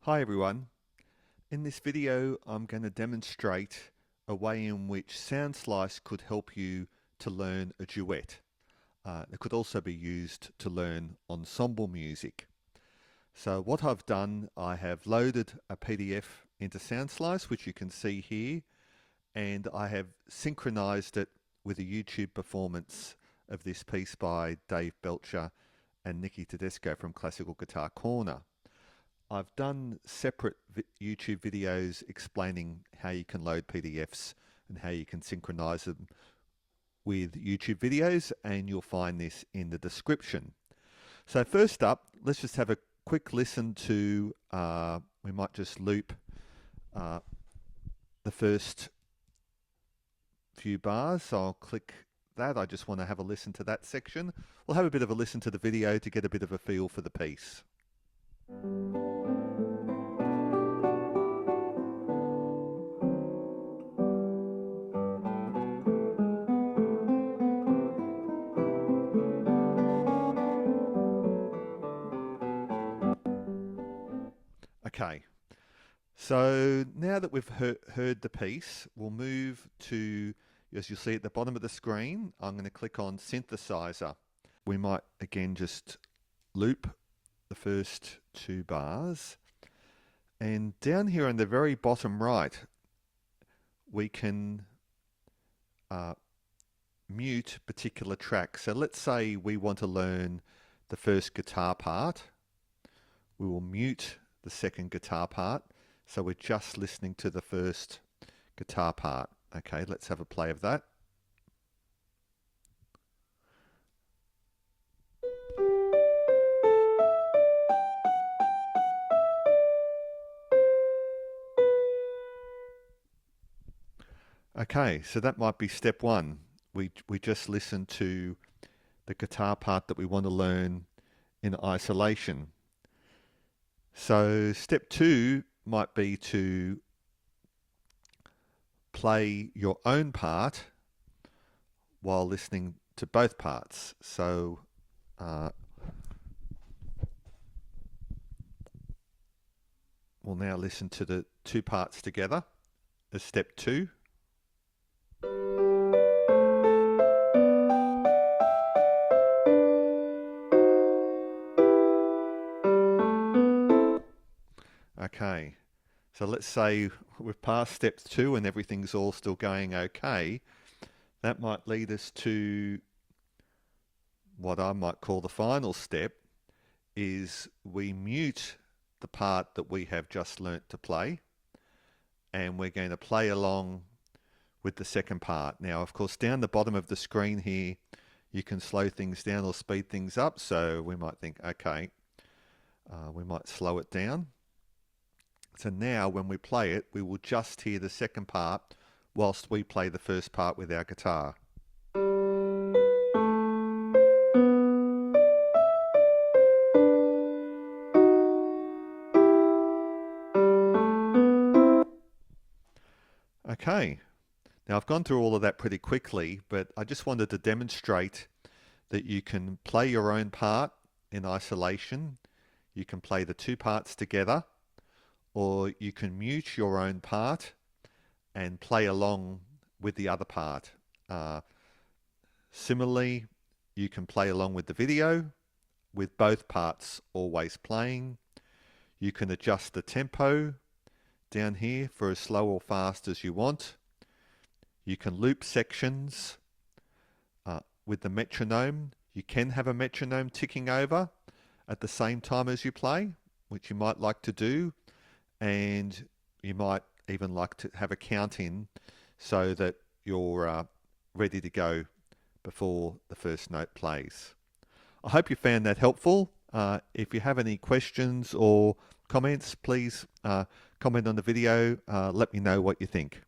Hi everyone. In this video I'm going to demonstrate a way in which Soundslice could help you to learn a duet. It could also be used to learn ensemble music. So what I've done, I have loaded a PDF into Soundslice, which you can see here, and I have synchronized it with a YouTube performance of this piece by Dave Belcher and Nikki Tedesco from Classical Guitar Corner. I've done separate YouTube videos explaining how you can load PDFs and how you can synchronize them with YouTube videos, and you'll find this in the description. So first up, let's just have a quick listen to, we might just loop the first few bars. So I'll click that. I just want to have a listen to that section. We'll have a bit of a listen to the video to get a bit of a feel for the piece. Okay, so now that we've heard the piece, we'll move to, as you'll see at the bottom of the screen, I'm going to click on Synthesizer. We might again just loop the first two bars. And down here on the very bottom right, we can mute particular tracks. So let's say we want to learn the first guitar part. We will mute the second guitar part, so we're just listening to the first guitar part. Okay, let's have a play of that. Okay, so that might be step one. We just listen to the guitar part that we want to learn in isolation. So step two might be to play your own part while listening to both parts. So we'll now listen to the two parts together as step two. Okay, so let's say we've passed step two and everything's all still going okay. That might lead us to what I might call the final step, is we mute the part that we have just learnt to play, and we're going to play along with the second part. Now, of course, down the bottom of the screen here, you can slow things down or speed things up. So we might think, okay, we might slow it down. So now when we play it, we will just hear the second part whilst we play the first part with our guitar. Okay, now I've gone through all of that pretty quickly, but I just wanted to demonstrate that you can play your own part in isolation. You can play the two parts together, or you can mute your own part and play along with the other part. Similarly, you can play along with the video with both parts always playing. You can adjust the tempo down here for as slow or fast as you want. You can loop sections with the metronome. You can have a metronome ticking over at the same time as you play, which you might like to do. And you might even like to have a count in so that you're ready to go before the first note plays. I hope you found that helpful. If you have any questions or comments, please comment on the video. Let me know what you think.